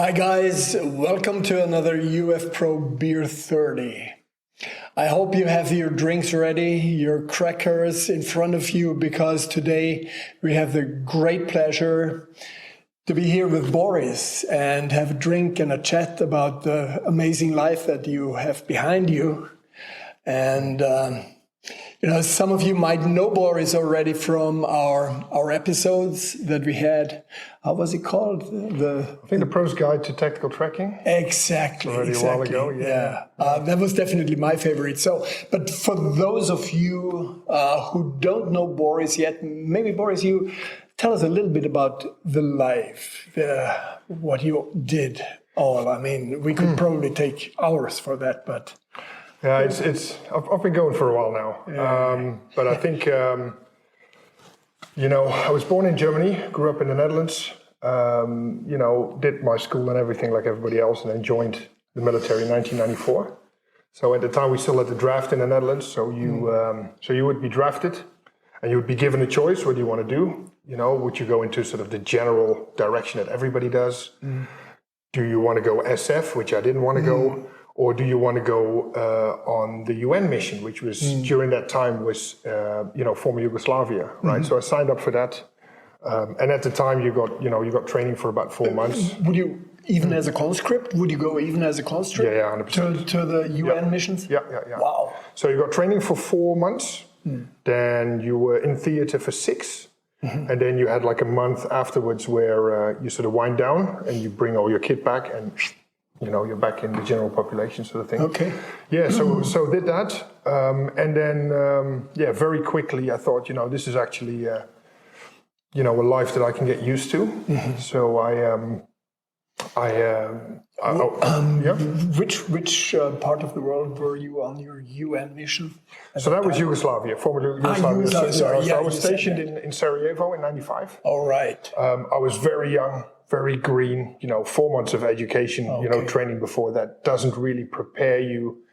Hi guys, welcome to another UF Pro Beer 30. I hope you have your drinks ready, your crackers in front of you, because today we have the great pleasure to be here with Boris and have a drink and a chat about the amazing life that you have behind you. And some of you might know Boris already from our episodes that we had. How was it called? I think the Pro's Guide to Tactical Tracking. Exactly. Already a while ago, yeah. That was definitely my favorite. But for those of you who don't know Boris yet, maybe Boris, you tell us a little bit about the life, what you did all. I mean, we could probably take hours for that, but... Yeah, I've been going for a while now. But I think, I was born in Germany, grew up in the Netherlands, did my school and everything like everybody else, and then joined the military in 1994. So at the time we still had the draft in the Netherlands. So you would be drafted and you would be given a choice. What do you want to do? Would you go into sort of the general direction that everybody does? Do you want to go SF, which I didn't want to go? Or do you want to go on the UN mission, which was during that time was former Yugoslavia, right? So I signed up for that, and at the time you got training for about 4 months. Would you even as a conscript? Would you go even as a conscript? Yeah, 100%. To the UN missions? Yeah. Wow. So you got training for 4 months, then you were in theater for 6. And then you had like a month afterwards where you sort of wind down and you bring all your kit back and. You're back in the general population sort of thing. Okay. Yeah, so did that. And then, very quickly I thought, this is actually, a life that I can get used to. So Which part of the world were you on your UN mission? So that was Yugoslavia, former Yugoslavia. Sorry. So I was stationed in Sarajevo in 95. All right. I was very young. Very green, 4 months of education, training before that doesn't really prepare you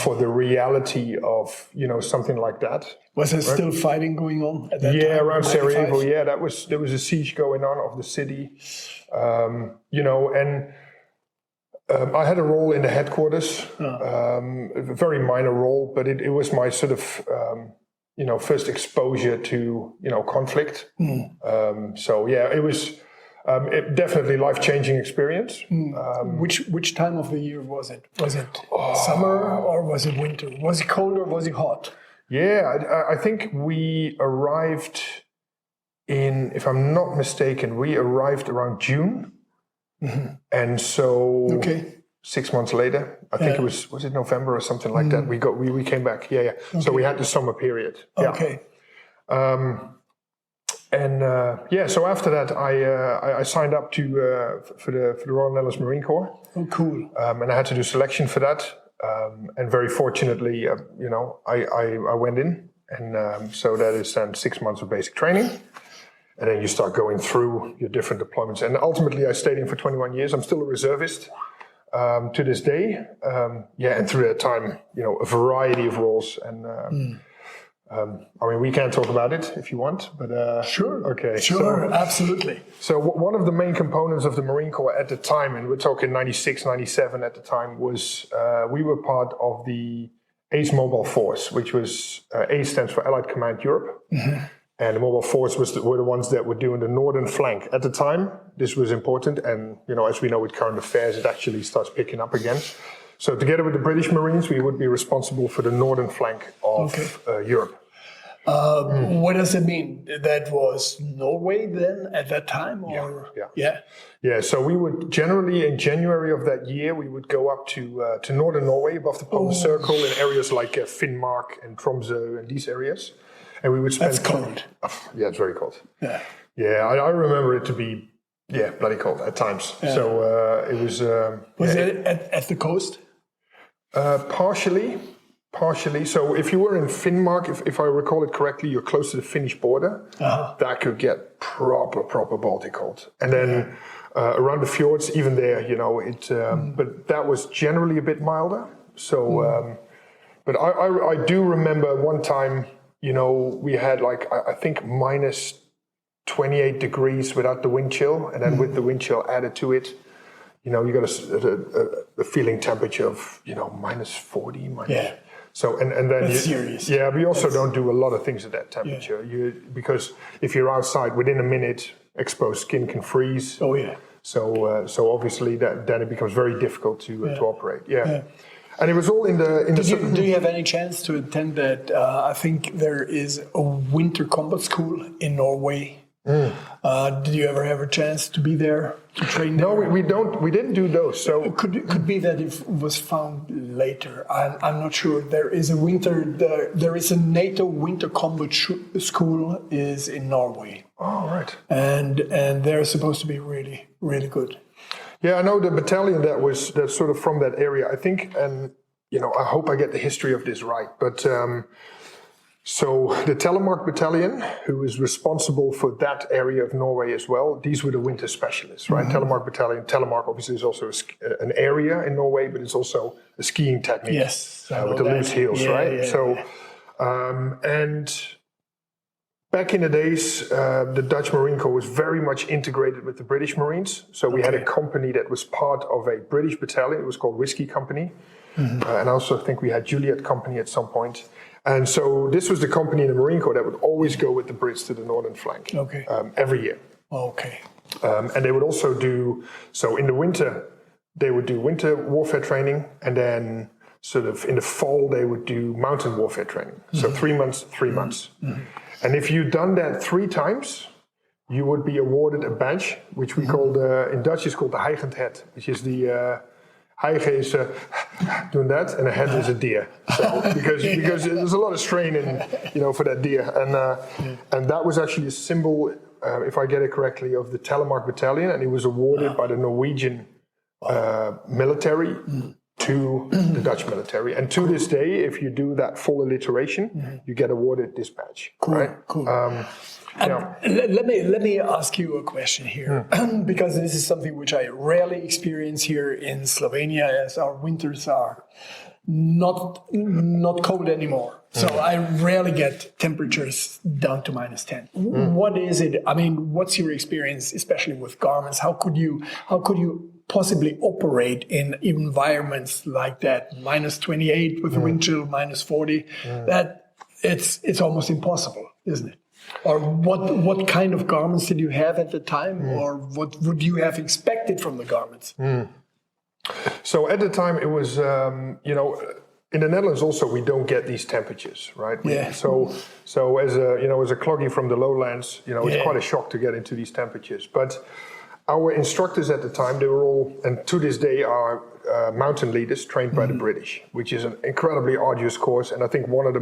for the reality of, something like that. Was there still fighting going on at that time? Yeah, around Sarajevo, there was a siege going on of the city, I had a role in the headquarters, a very minor role, but it was my sort of, first exposure to, conflict. It was... definitely life-changing experience. Which time of the year was it? Was it summer or was it winter? Was it cold or was it hot? Yeah, I think we arrived if I'm not mistaken, we arrived around June. And so 6 months later, I think it was it November or something like that, we came back. Yeah. Okay. So we had the summer period. Yeah. Okay. So after that, I signed up for the Royal Netherlands Marine Corps. Oh, cool! And I had to do selection for that. And very fortunately, I went in, and so that is 6 months of basic training, and then you start going through your different deployments. And ultimately, I stayed in for 21 years. I'm still a reservist to this day. And through that time, a variety of roles and. We can talk about it if you want, but... Sure. Okay. Sure, absolutely. So one of the main components of the Marine Corps at the time, and we're talking 96, 97 at the time, was we were part of the ACE Mobile Force, which was, ACE stands for Allied Command Europe. And the Mobile Force were the ones that were doing the northern flank. At the time, this was important, and as we know with current affairs, it actually starts picking up again. So together with the British Marines, we would be responsible for the northern flank of Europe. What does it mean? That was Norway then at that time? Or? Yeah, so we would generally in January of that year, we would go up to northern Norway above the Polar Circle in areas like Finnmark and Tromsø and these areas. And we would spend... That's cold. Yeah, it's very cold. Yeah. Yeah, I remember it to be, bloody cold at times. Yeah. So it was... was it at the coast? Partially. So if you were in Finnmark, if I recall it correctly, you're close to the Finnish border. That could get proper Baltic cold. And then around the fjords, even there, but that was generally a bit milder. So, but I do remember one time, we had I think minus 28 degrees without the wind chill. And then with the wind chill added to it, you got a feeling temperature of, minus 40, minus. Yeah. So, and then That's serious. Yeah, we also don't do a lot of things at that temperature. Because if you're outside, within a minute, exposed skin can freeze. Oh, yeah. So obviously then it becomes very difficult to operate. Yeah. And it was all in the. Do you have any chance to attend that? I think there is a winter combat school in Norway. Did you ever have a chance to be there to train there? No, we don't. We didn't do those. So it could be that it was found later. I'm not sure. There is a NATO winter combat school is in Norway. Oh, right. And they're supposed to be really, really good. Yeah, I know the battalion that's sort of from that area. I think, and I hope I get the history of this right, but so the 𝗙𝗪𝗪𝗙 battalion, who is responsible for that area of Norway as well, these were the winter specialists, right? 𝗙𝗪𝗪𝗙 battalion. 𝗙𝗪𝗪𝗙 obviously is also an area in Norway, but it's also a skiing technique. Yes, with the loose heels, right? Yeah, so, and back in the days, the Dutch Marine Corps was very much integrated with the British Marines. So we had a company that was part of a British battalion. It was called Whiskey Company. And I also think we had Juliet Company at some point. And so this was the company in the Marine Corps that would always go with the Brits to the northern flank every year. Okay. And they would also do, so in the winter, they would do winter warfare training. And then sort of in the fall, they would do mountain warfare training. So 3 months, 3 months. And if you'd done that 3 times, you would be awarded a badge, which we called, in Dutch is called the hijgend het, which is the, hijgen is doing that, and a head is a deer. So, because there's a lot of strain in, for that deer. And that was actually a symbol, if I get it correctly, of the 𝗙𝗪𝗪𝗙 battalion, and it was awarded by the Norwegian military to the Dutch military. And to this day, if you do that full alliteration, you get awarded this badge. Cool, right? cool. Let me ask you a question here, because this is something which I rarely experience here in Slovenia, as our winters are not cold anymore. So I rarely get temperatures down to minus 10. What is it? I mean, what's your experience, especially with garments? How could you possibly operate in environments like that? Minus 28 with wind chill, minus 40. That it's almost impossible, isn't it? Or what kind of garments did you have at the time, or what would you have expected from the garments? So at the time, it was in the Netherlands also we don't get these temperatures, right? So as a cloggy from the lowlands, it's quite a shock to get into these temperatures. But our instructors at the time, they were all, and to this day, are mountain leaders trained by the British, which is an incredibly arduous course, and I think one of the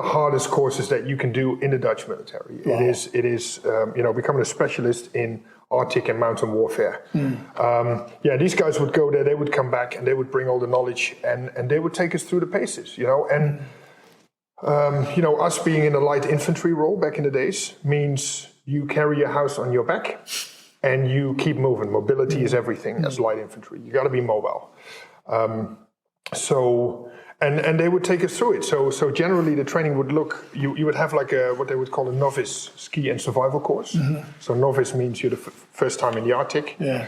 hardest courses that you can do in the Dutch military. Wow. It is becoming a specialist in Arctic and mountain warfare. These guys would go there, they would come back, and they would bring all the knowledge, and they would take us through the paces, and us being in a light infantry role back in the days means you carry your house on your back, and you keep moving. Mobility is everything as light infantry. You got to be mobile. And they would take us through it. So generally the training would look, you would have like what they would call a novice ski and survival course. So novice means you're the first time in the Arctic. And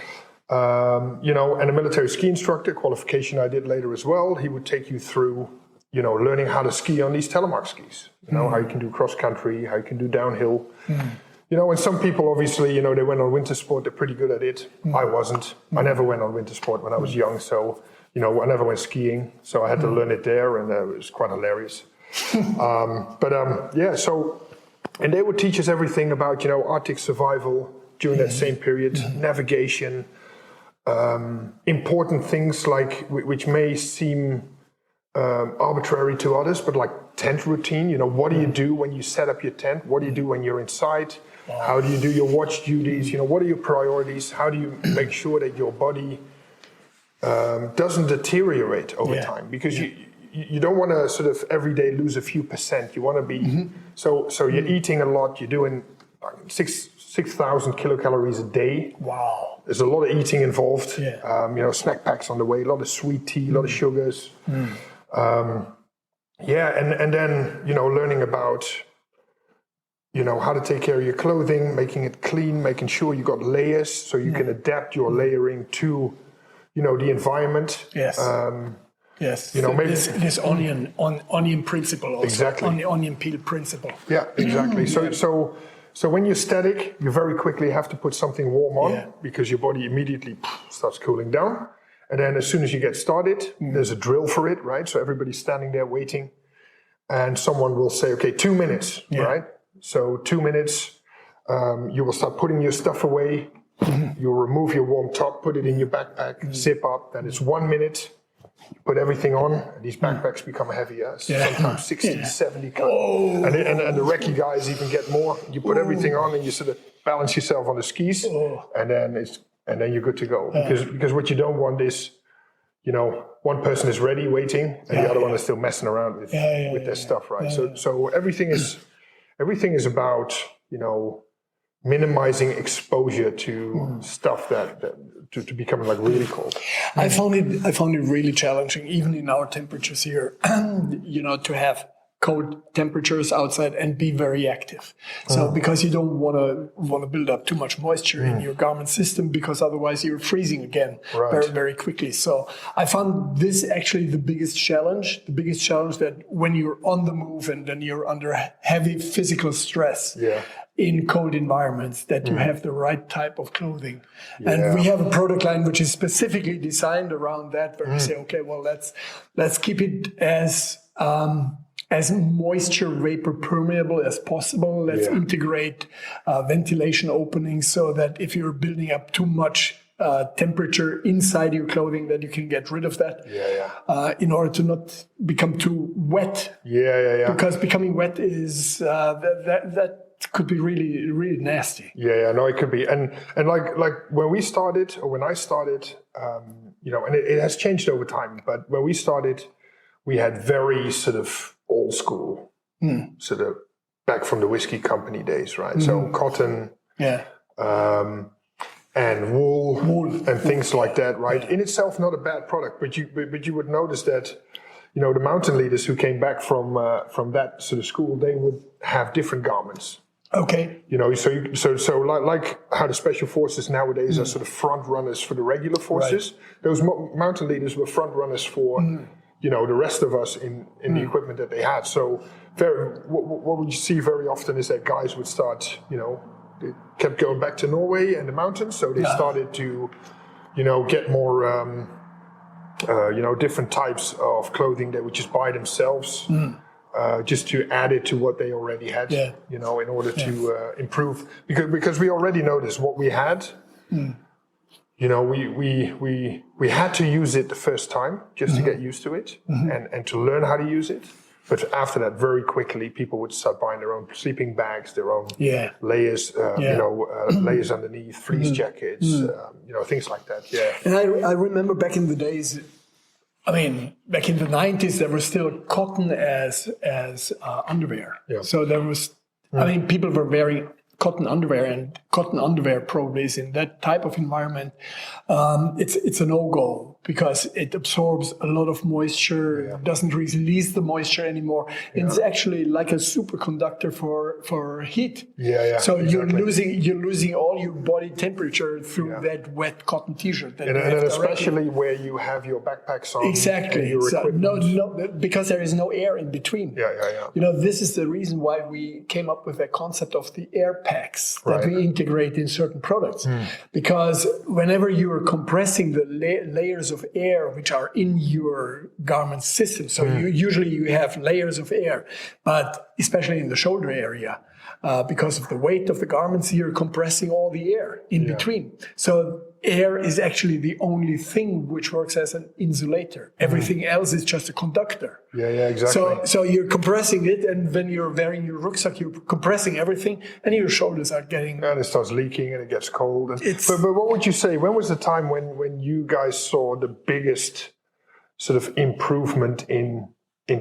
a military ski instructor, qualification I did later as well, he would take you through, learning how to ski on these 𝗙𝗪𝗪𝗙 skis. How you can do cross country, how you can do downhill. And some people obviously, they went on winter sport, they're pretty good at it. I wasn't. I never went on winter sport when I was young, so I never went skiing, so I had to learn it there, and it was quite hilarious. And they would teach us everything about, Arctic survival during that same period, navigation, important things like, which may seem arbitrary to others, but like tent routine, what do you do when you set up your tent? What do you do when you're inside? How do you do your watch duties? What are your priorities? How do you make sure that your body doesn't deteriorate over time, because you don't want to sort of every day lose a few percent. You want to be so you're eating a lot. You're doing 6,000 kilocalories a day. Wow, there's a lot of eating involved. Snack packs on the way, a lot of sweet tea, a lot of sugars. And then learning about how to take care of your clothing, making it clean, making sure you got layers so you can adapt your layering to, the environment. Yes. Yes. Maybe this onion principle also. Exactly. Onion peel principle. Yeah, exactly. So when you're static, you very quickly have to put something warm on because your body immediately starts cooling down. And then as soon as you get started, there's a drill for it, right? So everybody's standing there waiting, and someone will say, okay, 2 minutes, right? So 2 minutes, you will start putting your stuff away. You'll remove your warm top, put it in your backpack, zip up. Then it's 1 minute. You put everything on, and these backpacks become heavier, sometimes 60, 70 kilos. And the recce guys even get more. You put everything on, and you sort of balance yourself on the skis, and then you're good to go. Because what you don't want is, one person is ready, waiting, and the other one is still messing around with their stuff, right? So everything is about, minimizing exposure to stuff that to becoming like really cold. I found it really challenging, even in our temperatures here, to have cold temperatures outside and be very active. So because you don't want to build up too much moisture in your garment system, because otherwise you're freezing again very, very quickly. So I found this actually the biggest challenge that when you're on the move and then you're under heavy physical stress in cold environments, that you have the right type of clothing. And we have a product line which is specifically designed around that, where we say, okay, well, let's keep it as moisture vapor permeable as possible. Let's integrate ventilation openings so that if you're building up too much temperature inside your clothing, that you can get rid of that in order to not become too wet. Because becoming wet is that could be really, really nasty. No, it could be. And like when we started, or when I started, and it has changed over time, but when we started, we had very sort of old school, sort of back from the whiskey company days, right? So cotton, and wool and things like that, right? In itself, not a bad product, but you would notice that, the mountain leaders who came back from that sort of school, they would have different garments. Okay. So like how the special forces nowadays are sort of front runners for the regular forces. Those mountain leaders were front runners for the rest of us in the equipment that they had. So what we see very often is that guys would start, they kept going back to Norway and the mountains, so they started to, get more, different types of clothing they would just buy themselves, just to add it to what they already had, in order to improve. Because we already noticed what we had. We had to use it the first time just to get used to it and to learn how to use it. But after that, very quickly, people would start buying their own sleeping bags, their own layers, layers underneath, fleece jackets, things like that. And I remember back in the days, back in the 90s, there was still cotton as underwear. So there was, people were wearing cotton underwear, and cotton underwear probably is in that type of environment. It's a no-go because it absorbs a lot of moisture, doesn't release the moisture anymore. It's actually like a superconductor for heat. So you're losing all your body temperature through that wet cotton t-shirt. And especially where you have your backpacks on. Exactly. So no, because there is no air in between. This is the reason why we came up with that concept of the air packs that we integrate in certain products. Because whenever you are compressing the layers of air which are in your garment system, so usually you have layers of air, but especially in the shoulder area, because of the weight of the garments, you're compressing all the air in between. So air is actually the only thing which works as an insulator. Everything else is just a conductor. Exactly. So you're compressing it, and when you're wearing your rucksack, you're compressing everything, and your shoulders are getting... And it starts leaking, and it gets cold. But what would you say, when was the time when you guys saw the biggest sort of improvement in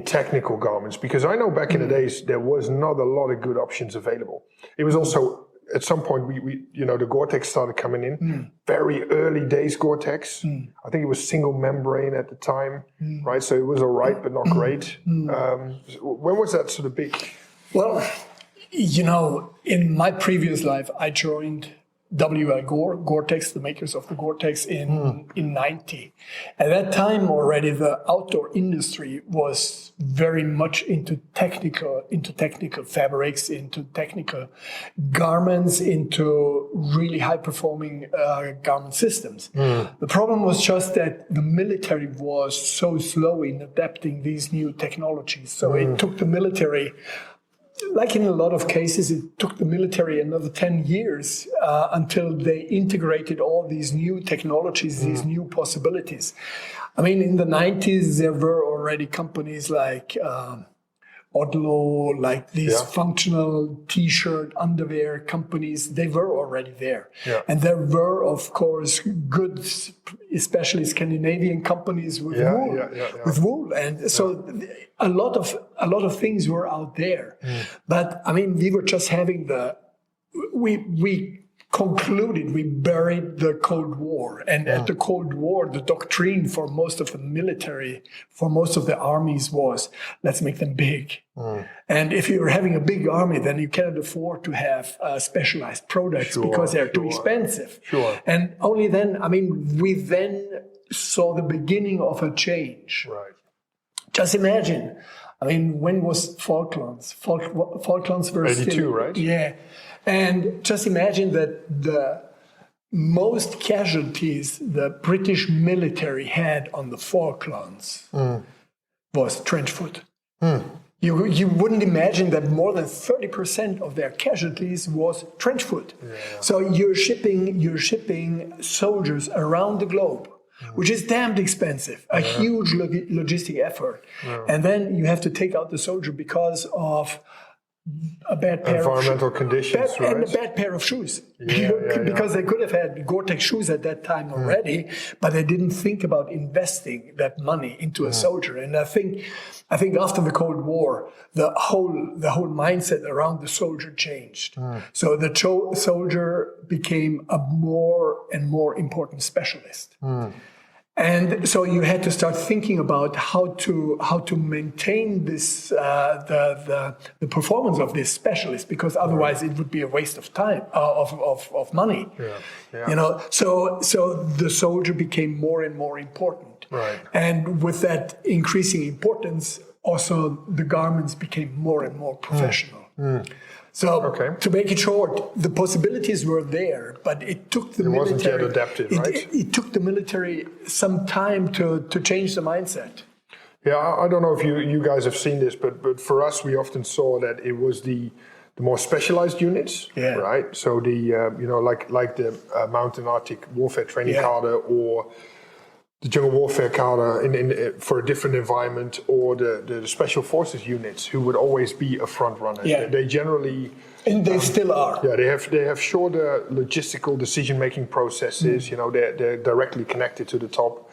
technical garments? Because I know back in the days, there was not a lot of good options available. It was also... At some point, we the Gore-Tex started coming in. Very early days Gore-Tex. I think it was single membrane at the time, right? So it was all right, but not great. When was that sort of big? Well, In my previous life, I joined Gore-Tex, the makers of the Gore-Tex, in 90. At that time already, the outdoor industry was very much into technical fabrics, into technical garments, into really high-performing garment systems. The problem was just that the military was so slow in adapting these new technologies. So it took the military, like in a lot of cases, it took the military another 10 years until they integrated all these new technologies, these new possibilities. I mean, in the 90s, there were already companies like Odlo, like these functional T-shirt, underwear companies. They were already there. Yeah. And there were, of course, good, especially Scandinavian companies with wool. And so a lot of things were out there. But I mean, we were just having we concluded, we buried the Cold War. And at the Cold War, the doctrine for most of the military, for most of the armies was, let's make them big. And if you're having a big army, then you cannot afford to have specialized products because they're too expensive. And only then, I mean, we then saw the beginning of a change. Right. Just imagine, I mean, when was Falklands? Falklands were 82, still, right? Yeah. And just imagine that the most casualties the British military had on the Falklands was trench foot. You wouldn't imagine that more than 30% of their casualties was trench foot. Yeah. So you're shipping soldiers around the globe, which is damned expensive, a huge logistic effort. And then you have to take out the soldier because of a bad pair environmental conditions, right? And a bad pair of shoes. Because they could have had Gore-Tex shoes at that time already, but they didn't think about investing that money into a soldier. And I think after the Cold War, the whole mindset around the soldier changed. So the soldier became a more and more important specialist. And so you had to start thinking about how to maintain this the performance of this specialist, because otherwise it would be a waste of time of money. So the soldier became more and more important. Right. And with that increasing importance, also the garments became more and more professional. So to make it short, the possibilities were there, but it took the military. It wasn't yet adapted, right? It took the military some time to change the mindset. Yeah, I don't know if you guys have seen this, but for us, we often saw that it was the more specialized units, right? So like the Mountain Arctic Warfare Training Cadre or the Jungle Warfare Cadre for a different environment, or the Special Forces units, who would always be a front runner. Yeah. They generally... And they still are. Yeah, they have shorter logistical decision-making processes. They're directly connected to the top.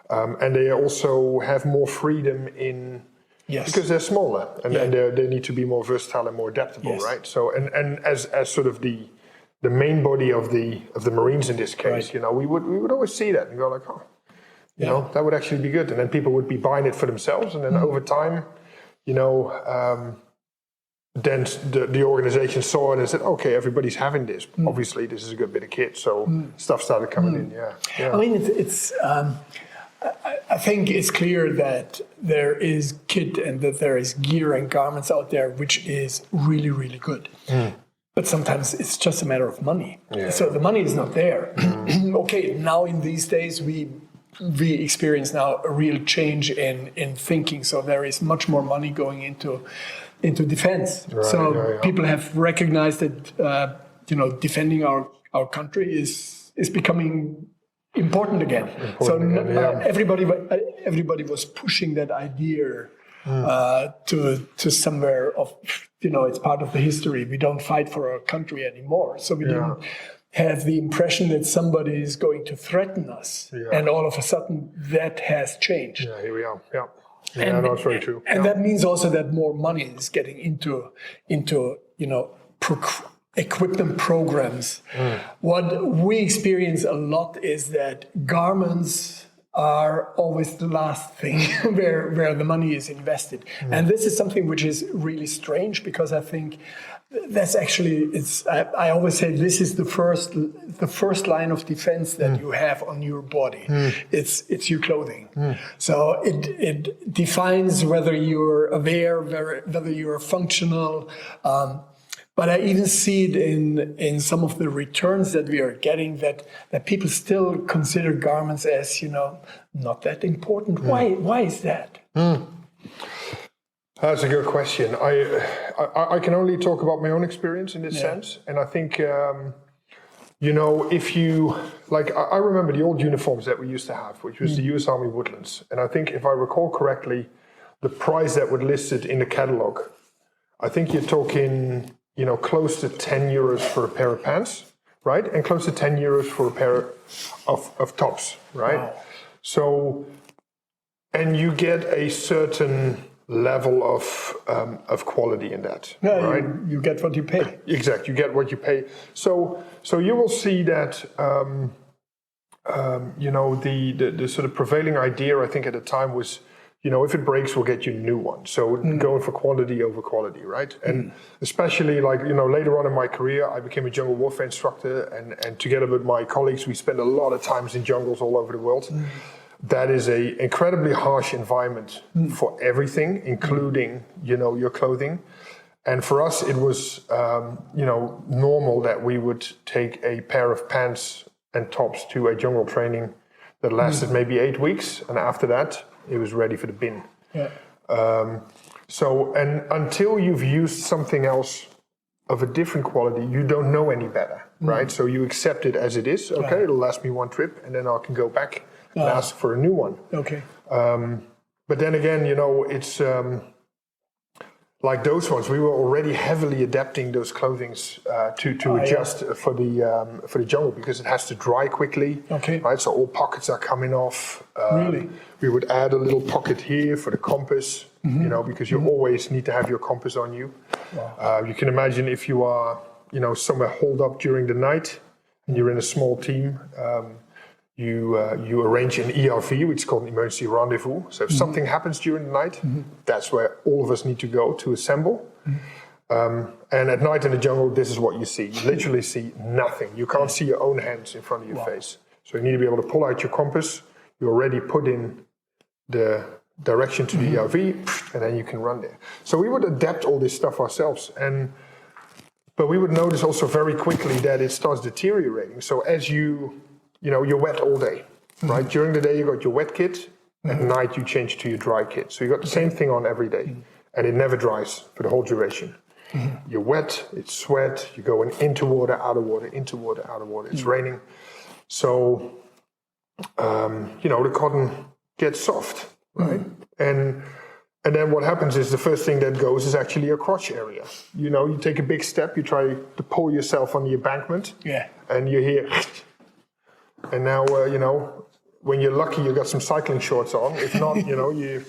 And they also have more freedom in... Yes. Because they're smaller, and they need to be more versatile and more adaptable, right? So, and as sort of the main body of the Marines in this case, we would always see that and go like, oh, that would actually be good. And then people would be buying it for themselves. And then over time, then the organization saw it and said, okay, everybody's having this. Obviously, this is a good bit of kit. So stuff started coming in, I mean, it's I think it's clear that there is kit and that there is gear and garments out there, which is really, really good. But sometimes it's just a matter of money. Yeah. So the money is not there. Okay, now in these days, we experience now a real change in thinking. So there is much more money going into defense. Right, people have recognized that defending our country is becoming important again. Everybody was pushing that idea to somewhere of it's part of the history. We don't fight for our country anymore. So we didn't have the impression that somebody is going to threaten us. Yeah. And all of a sudden that has changed. Yeah, here we are. Yeah. Yeah, that's very true. And that means also that more money is getting into equipment programs. What we experience a lot is that garments are always the last thing where the money is invested. And this is something which is really strange, because I think that's actually, I always say this is the first line of defense that you have on your body. It's your clothing. So it defines whether you're aware, whether you're functional. But I even see it in some of the returns that we are getting, that people still consider garments as, not that important. Why is that? That's a good question. I can only talk about my own experience in this sense. And I think, if you, I remember the old uniforms that we used to have, which was the US Army Woodlands. And I think if I recall correctly, the price that was listed in the catalog, I think you're talking, close to 10 euros for a pair of pants, right? And close to 10 euros for a pair of tops, right? Wow. So, and you get a certain level of quality in that, right? You get what you pay. Exactly, you get what you pay. So you will see that, the sort of prevailing idea, I think at the time was, if it breaks, we'll get you a new one. So going for quantity over quality, right? And especially later on in my career, I became a jungle warfare instructor, and together with my colleagues, we spent a lot of times in jungles all over the world. That is a incredibly harsh environment for everything, including, your clothing. And for us, it was, normal that we would take a pair of pants and tops to a jungle training that lasted maybe 8 weeks. And after that, it was ready for the bin. Yeah. And until you've used something else of a different quality, you don't know any better, right? So you accept it as it is. Okay, it'll last me one trip, and then I can go back and ask for a new one. Okay. But then again, it's like those ones. We were already heavily adapting those clothings to adjust for the jungle, because it has to dry quickly. Okay. Right. So all pockets are coming off. Really? We would add a little pocket here for the compass. Because you always need to have your compass on you. Wow. You can imagine if you are, somewhere holed up during the night, and you're in a small team. You arrange an ERV, which is called an emergency rendezvous. So if something happens during the night, that's where all of us need to go to assemble. And at night in the jungle, this is what you see. You literally see nothing. You can't see your own hands in front of your face. So you need to be able to pull out your compass. You already put in the direction to the ERV, and then you can run there. So we would adapt all this stuff ourselves. But we would notice also very quickly that it starts deteriorating. So as you're wet all day, right? During the day, you got your wet kit. At night, you change to your dry kit. So you got the same thing on every day, and it never dries for the whole duration. You're wet, it's sweat, you're going into water, out of water, into water, out of water. It's raining. So, the cotton gets soft, right? And then what happens is the first thing that goes is actually your crotch area. You take a big step, you try to pull yourself on the embankment, and you hear... And now, when you're lucky, you got some cycling shorts on. If not, your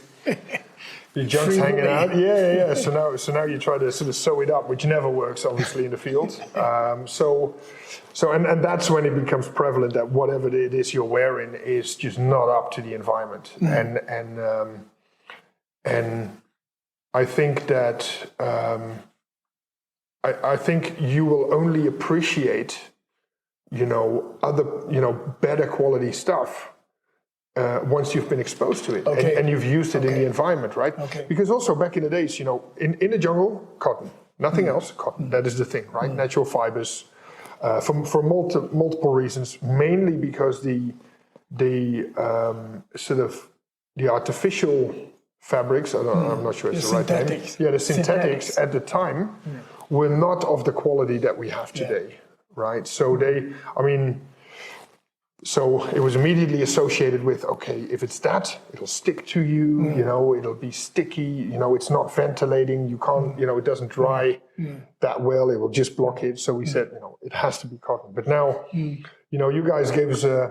junk's hanging out. Yeah. So now you try to sort of sew it up, which never works, obviously, in the field. And that's when it becomes prevalent that whatever it is you're wearing is just not up to the environment. And I think that I think you will only appreciate other, better quality stuff once you've been exposed to it and you've used it in the environment, right? Okay. Because also back in the days, in the jungle, cotton, nothing else, cotton. That is the thing, right? Natural fibers, for multiple reasons, mainly because the artificial fabrics, I'm not sure it's the right name. Yeah, the synthetics at the time were not of the quality that we have today. Right, so so it was immediately associated with, if it's that, it'll stick to you, it'll be sticky, it's not ventilating, you can't, it doesn't dry that well, it will just block it. So we said, it has to be cotton. But now, you guys gave us I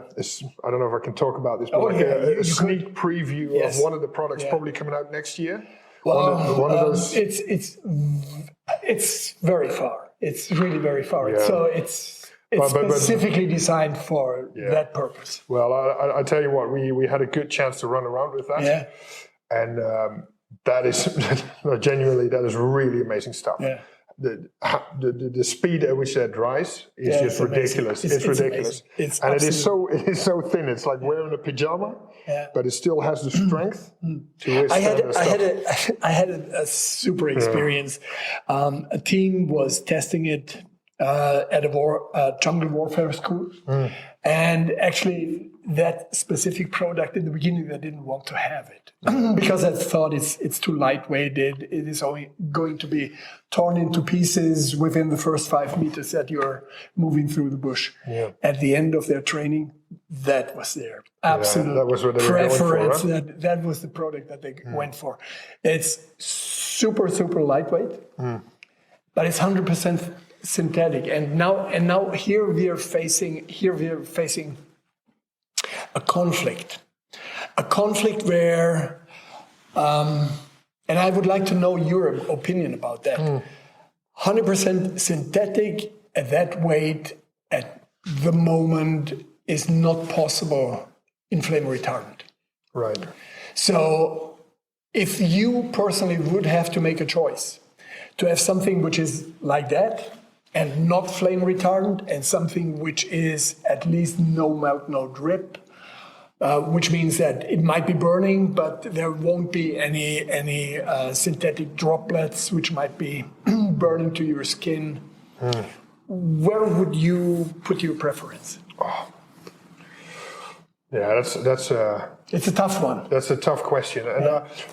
don't know if I can talk about this, but a sneak preview of one of the products probably coming out next year. Well, one of those. It's very far. It's really very far. Yeah. So it's. It's specifically designed for that purpose. Well, I tell you what, we had a good chance to run around with that. Yeah. And that is, genuinely, that is really amazing stuff. Yeah. The speed at which that dries is just ridiculous. It's ridiculous. And it is so thin. It's like wearing a pajama, but it still has the strength to withstand that stuff. I had a super experience. A team was testing it at a jungle warfare school. And actually, that specific product in the beginning, they didn't want to have it because I thought it's too lightweight. It is only going to be torn into pieces within the first 5 meters that you're moving through the bush. Yeah. At the end of their training, that was their absolute that was what they preference. were going for, huh? That was the product that they went for. It's super, super lightweight, but it's 100% synthetic. And now here we are facing a conflict where, and I would like to know your opinion about that. 100% synthetic at that weight at the moment is not possible in flame retardant. Right. So if you personally would have to make a choice to have something which is like that and not flame retardant, and something which is at least no melt, no drip, which means that it might be burning, but there won't be any synthetic droplets which might be burning to your skin. Where would you put your preference? Oh. Yeah, that's it's a tough one. That's a tough question, and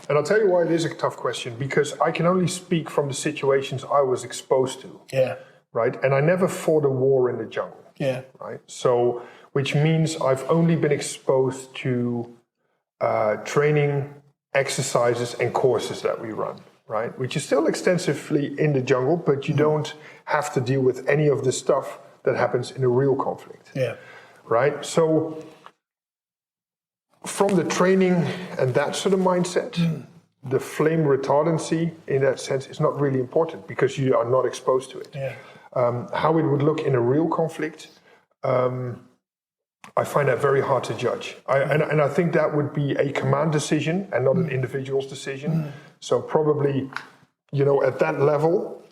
I'll tell you why it is a tough question, because I can only speak from the situations I was exposed to. Yeah. Right, and I never fought a war in the jungle. Yeah. Right, so which means I've only been exposed to training, exercises, and courses that we run. Right, which is still extensively in the jungle, but you don't have to deal with any of the stuff that happens in a real conflict. Yeah. Right, so from the training and that sort of mindset, the flame retardancy in that sense is not really important because you are not exposed to it. Yeah. How it would look in a real conflict, I find that very hard to judge. And I think that would be a command decision and not an individual's decision. So probably, at that level,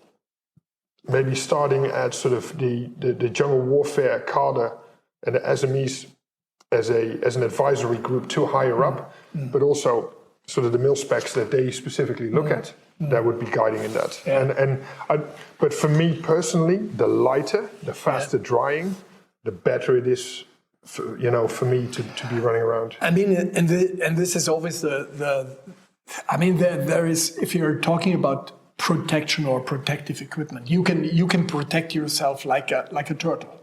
maybe starting at sort of the jungle warfare 𝗙𝗙 and the SMEs as an advisory group too higher up, but also sort of the mil specs that they specifically look at, that would be guiding in that. Yeah. But for me personally, the lighter, the faster drying, the better it is for me to be running around. I mean, and this is always there is, if you're talking about protection or protective equipment, you can protect yourself like a turtle.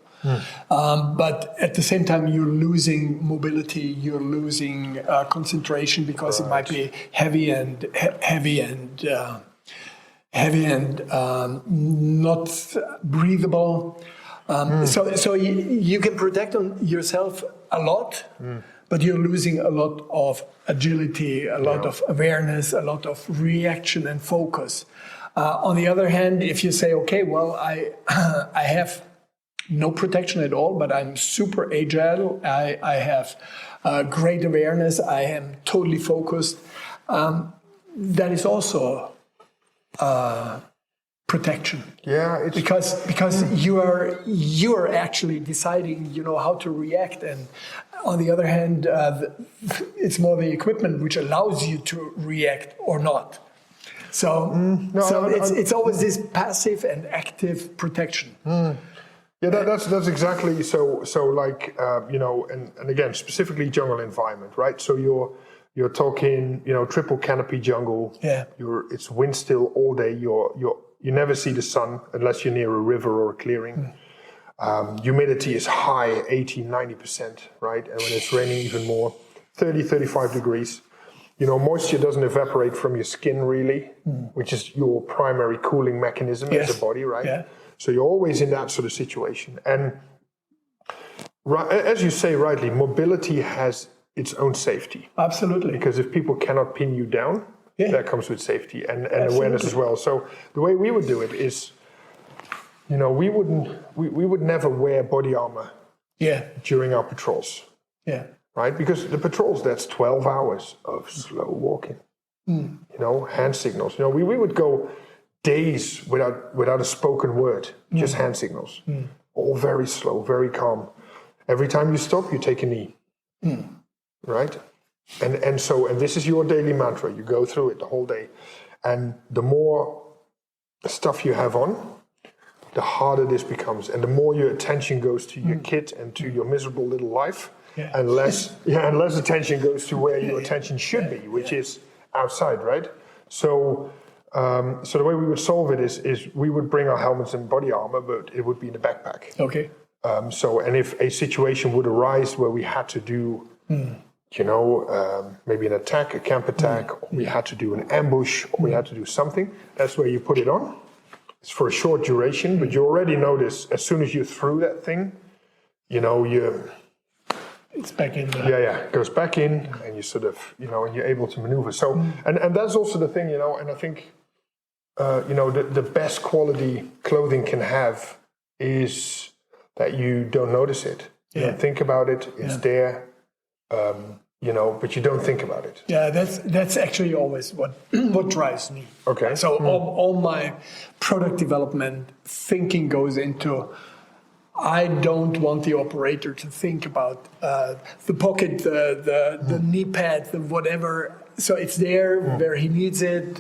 But at the same time, you're losing mobility, you're losing concentration because it might be heavy and not breathable. So you can protect yourself a lot, but you're losing a lot of agility, a lot of awareness, a lot of reaction and focus. On the other hand, if you say, okay, well, I have no protection at all, but I'm super agile. I have great awareness. I am totally focused. That is also protection. Yeah, because you are actually deciding, how to react, and on the other hand, it's more the equipment which allows you to react or not. So, it's always this passive and active protection. Yeah, that's exactly so. Like and again, specifically jungle environment, right? So you're talking, triple canopy jungle. Yeah. It's wind still all day. You never see the sun unless you're near a river or a clearing. Humidity is high, 80-90%, right? And when it's raining, even more, 30-35 degrees. Moisture doesn't evaporate from your skin really, which is your primary cooling mechanism as a body, right? Yeah. So you're always in that sort of situation. And as you say rightly, mobility has its own safety. Absolutely. Because if people cannot pin you down, that comes with safety and awareness as well. So the way we would do it is you know, we would never wear body armor during our patrols. Yeah. Right? Because the patrols, that's 12 hours of slow walking. You know, hand signals. You know, we would go days without a spoken word, just hand signals. All very slow, very calm. Every time you stop, you take a knee. Right? And this is your daily mantra. You go through it the whole day. And the more stuff you have on, the harder this becomes. And the more your attention goes to your kit and to your miserable little life, and less attention goes to where your attention should be, which is outside, right? So the way we would solve it is we would bring our helmets and body armor, but it would be in the backpack. Okay. And if a situation would arise where we had to do, you know, maybe an attack, a camp attack, or we had to do an ambush, or we had to do something, that's where you put it on. It's for a short duration, but you already notice as soon as you're through that thing, you know, it's back in. It goes back in, and you sort of, you know, and you're able to maneuver. So, and that's also the thing, you know, and I think, you know, the best quality clothing can have is that you don't notice it. You don't think about it. It's there, you know, but you don't think about it. Yeah, that's actually always what drives me. Okay. So all my product development thinking goes into, I don't want the operator to think about the pocket, the knee pad, the whatever. So it's there where he needs it.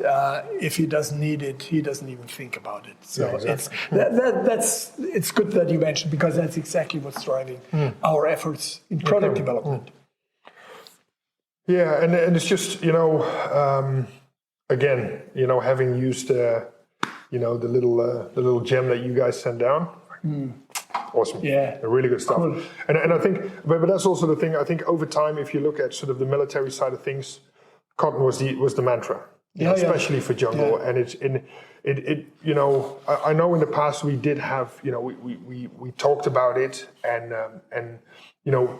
If he doesn't need it, he doesn't even think about it. So it's good that you mentioned, because that's exactly what's driving our efforts in product development. Yeah, and it's just, you know, again, you know, having used, you know, the little gem that you guys sent down. Awesome. Yeah. Really good stuff. Cool. And I think, but that's also the thing, I think over time, if you look at sort of the military side of things, cotton was the mantra, especially for jungle. And it you know, I know in the past we did have, you know, we talked about it, and you know,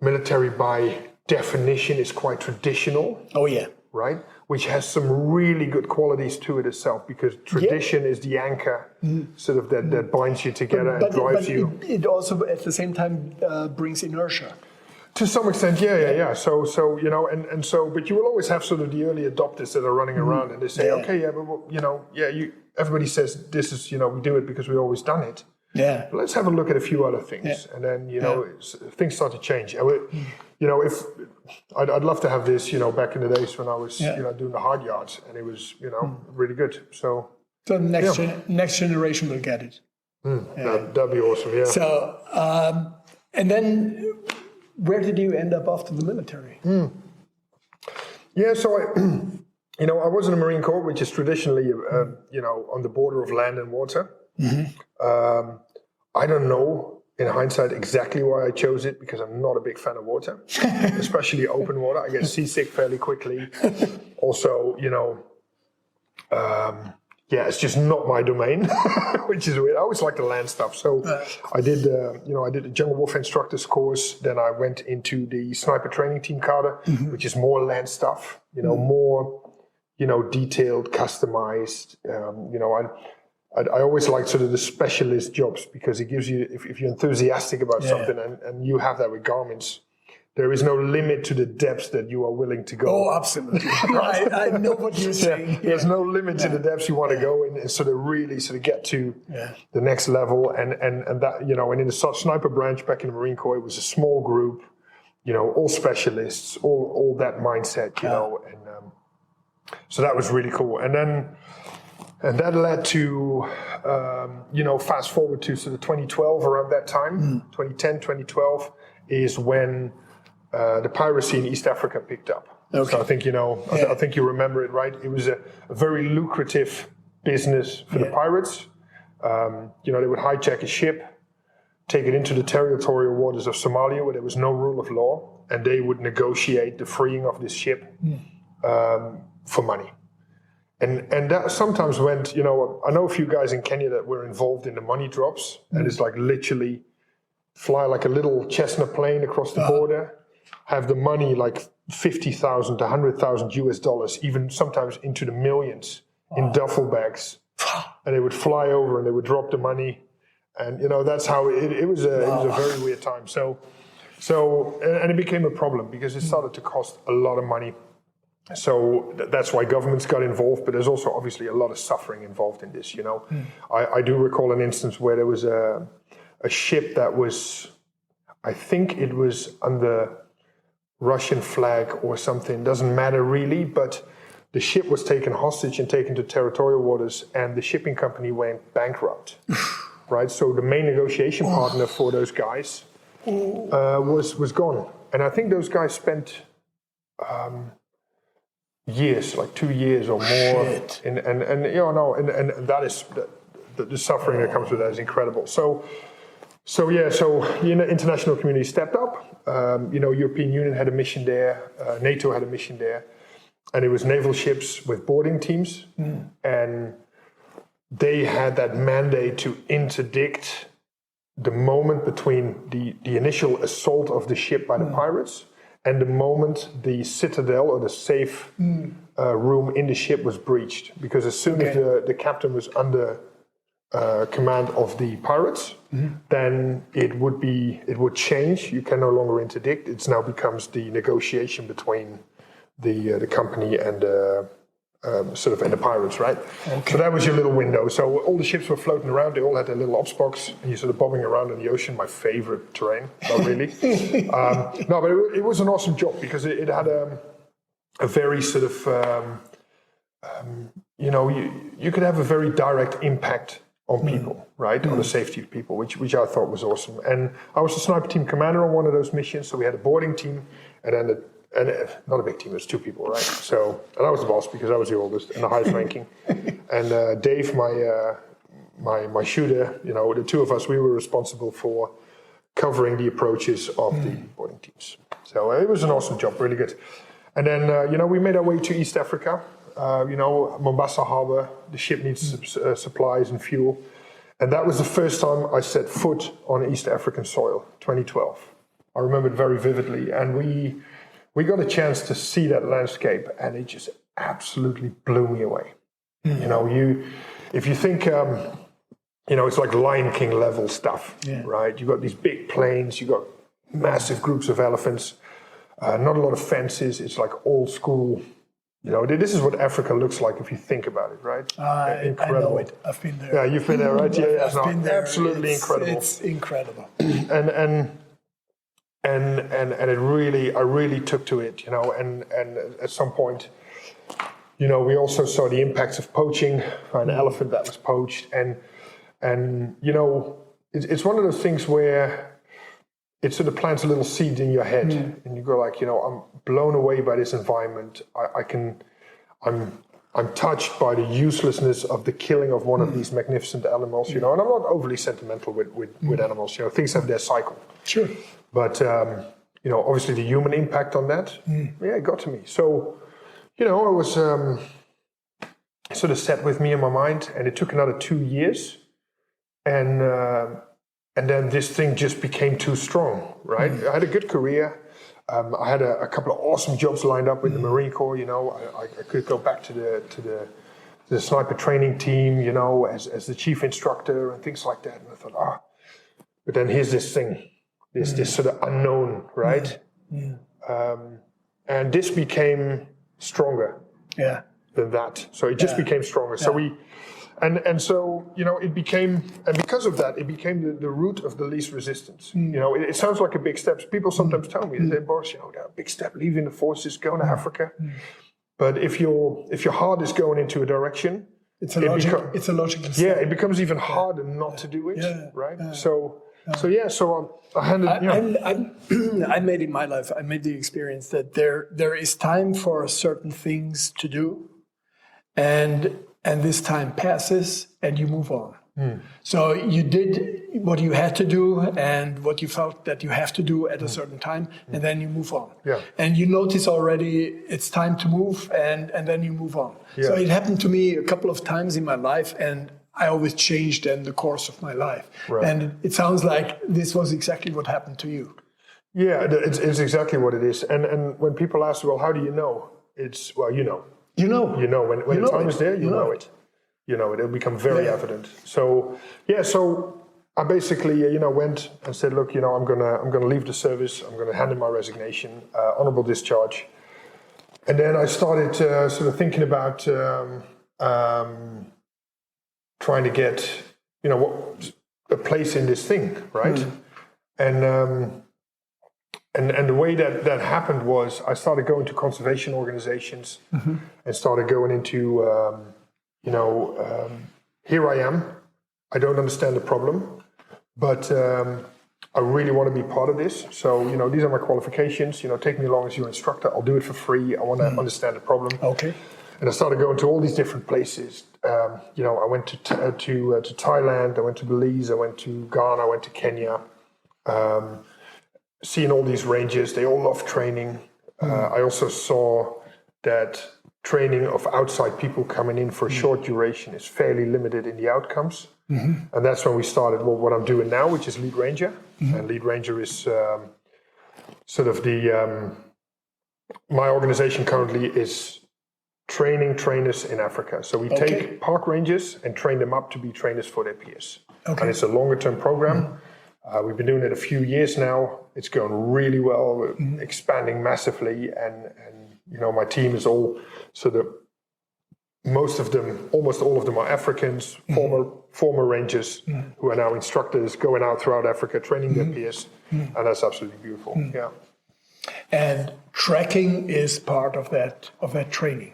military by definition is quite traditional. Oh yeah. Right? Which has some really good qualities to it itself, because tradition is the anchor sort of that binds you together and drives you. It also at the same time brings inertia. To some extent, yeah. So you know, and so, but you will always have sort of the early adopters that are running around, and they say, okay, but you know, everybody says this is, you know, we do it because we've always done it. Yeah. But let's have a look at a few other things, and then you know, things start to change. And you know, if I'd love to have this, you know, back in the days when I was, you know, doing the hard yards, and it was, you know, really good. So the next generation will get it. That'd be awesome. Yeah. So and then, where did you end up after the military? Yeah, so you know, I was in the Marine Corps, which is traditionally, you know, on the border of land and water. I don't know, in hindsight, exactly why I chose it, because I'm not a big fan of water, especially open water. I get seasick fairly quickly. Also, you know, it's just not my domain, which is weird. I always like the land stuff. So I did, you know, I did a jungle warfare instructor's course. Then I went into the sniper training team 𝗙𝗙, which is more land stuff, you know, more, you know, detailed, customized. You know, I always like sort of the specialist jobs, because it gives you, if you're enthusiastic about something, and you have that with garments, there is no limit to the depths that you are willing to go. Oh, absolutely. I know what you're saying. There's no limit to the depths you want to go in, and sort of really sort of get to the next level. And that, you know, and in the sniper branch back in the Marine Corps, it was a small group, you know, all specialists, all that mindset, you know, and so that was really cool. And that led to, you know, fast forward to sort of 2012, around that time, 2010, 2012, is when the piracy in East Africa picked up. Okay. So I think, you know, I think you remember it, right? It was a very lucrative business for the pirates. You know, they would hijack a ship, take it into the territorial waters of Somalia, where there was no rule of law, and they would negotiate the freeing of this ship for money. And that sometimes went, you know, I know a few guys in Kenya that were involved in the money drops, and it's like literally fly like a little Cessna plane across the border, have the money like 50,000 to 100,000 US dollars, even sometimes into the millions in duffel bags, and they would fly over and they would drop the money, and that's how it was. It was a very weird time. So and it became a problem because it started to cost a lot of money. So that's why governments got involved, but there's also obviously a lot of suffering involved in this. I do recall an instance where there was a ship that was, I think it was under Russian flag or something, doesn't matter really, but the ship was taken hostage and taken to territorial waters, and the shipping company went bankrupt. Right? So the main negotiation partner for those guys was gone. And I think those guys spent years, like 2 years or more. And that is the suffering that comes with that is incredible. So the international community stepped up. European Union had a mission there, NATO had a mission there, and it was naval ships with boarding teams, and they had that mandate to interdict the moment between the initial assault of the ship by the pirates and the moment the citadel or the safe room in the ship was breached. Because as soon as the captain was under command of the pirates, then it would change. You can no longer interdict. It now becomes the negotiation between the company and and the pirates, right? Okay. So that was your little window. So all the ships were floating around. They all had their little ops box, and you're sort of bobbing around in the ocean. My favorite terrain, not really. No, but it was an awesome job because it had a very sort of, you could have a very direct impact on people, right? On the safety of people, which I thought was awesome. And I was the sniper team commander on one of those missions. So we had a boarding team, and then not a big team, there's 2 people, right? So, and I was the boss because I was the oldest and the highest ranking. And Dave, my shooter, the 2 of us, we were responsible for covering the approaches of the boarding teams. So it was an awesome job, really good. And then, we made our way to East Africa. Mombasa Harbor, the ship needs supplies and fuel. And that was the first time I set foot on East African soil, 2012. I remember it very vividly. And we got a chance to see that landscape, and it just absolutely blew me away. If you think, it's like Lion King level stuff, right? You got these big plains, you got massive groups of elephants, not a lot of fences. It's like old school. This is what Africa looks like if you think about it, right? Incredible. I know it. I've been there. Yeah, you've been there, right? I've been there. Absolutely incredible. It's incredible. And I really took to it, and at some point, we also saw the impacts of poaching, an elephant that was poached, and it's one of those things where it sort of plants a little seed in your head, and you go like, I'm blown away by this environment. I'm touched by the uselessness of the killing of one of these magnificent animals, and I'm not overly sentimental with animals. Things have their cycle. Sure. But, obviously the human impact on that, it got to me. So, it was sort of set with me in my mind, and it took another 2 years. And then this thing just became too strong, right? I had a good career. I had a couple of awesome jobs lined up with the Marine Corps, I could go back to the sniper training team, as the chief instructor and things like that. And I thought, but then here's this thing. This sort of unknown, right? And this became stronger than that. So it just became stronger. So it became, and because of that, it became the route of the least resistance. It sounds like a big step. People sometimes tell me, they say, Boris, that big step, leaving the forces, going to Africa. But if your heart is going into a direction, it's a logical step. Yeah, it becomes even harder not to do it, right? So I handed. I made in my life. I made the experience that there is time for certain things to do, and this time passes, and you move on. So you did what you had to do and what you felt that you have to do at a certain time, and then you move on. Yeah. And you notice already it's time to move, and then you move on. Yeah. So it happened to me a couple of times in my life, and I always changed then the course of my life. Right. And it sounds like this was exactly what happened to you. Yeah, it's exactly what it is. And when people ask, well, how do you know? It's, well, you know. You know. When the time is there, you know it. it'll become very evident. So I basically, went and said, look, I'm gonna leave the service. I'm gonna hand in my resignation, honorable discharge. And then I started sort of thinking about trying to get, a place in this thing, right? And the way that happened was I started going to conservation organizations and started going into, here I am. I don't understand the problem, but I really want to be part of this. So, these are my qualifications. Take me along as your instructor. I'll do it for free. I want to understand the problem. Okay. And I started going to all these different places. I went to Thailand. I went to Belize. I went to Ghana. I went to Kenya. Seeing all these rangers, they all love training. I also saw that training of outside people coming in for a short duration is fairly limited in the outcomes. And that's when we started what I'm doing now, which is lead ranger. And lead ranger is sort of my organization currently is training trainers in Africa. So we take park rangers and train them up to be trainers for their peers. And it's a longer term program. We've been doing it a few years now. It's going really well. We're expanding massively, and my team is all sort of, most of them, almost all of them are Africans, former rangers who are now instructors, going out throughout Africa, training their peers, and that's absolutely beautiful. Yeah. And tracking is part of that training.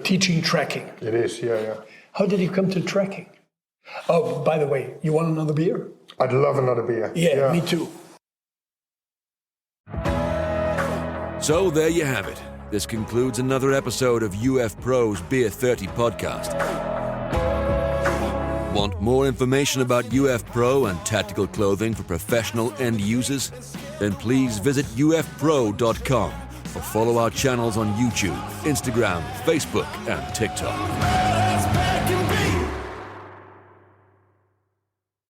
Teaching tracking. It is, yeah. How did you come to tracking? Oh, by the way, you want another beer? I'd love another beer. Yeah, me too. So there you have it. This concludes another episode of UF Pro's Beer 30 podcast. Want more information about UF Pro and tactical clothing for professional end users? Then please visit ufpro.com or follow our channels on YouTube, Instagram, Facebook, and TikTok.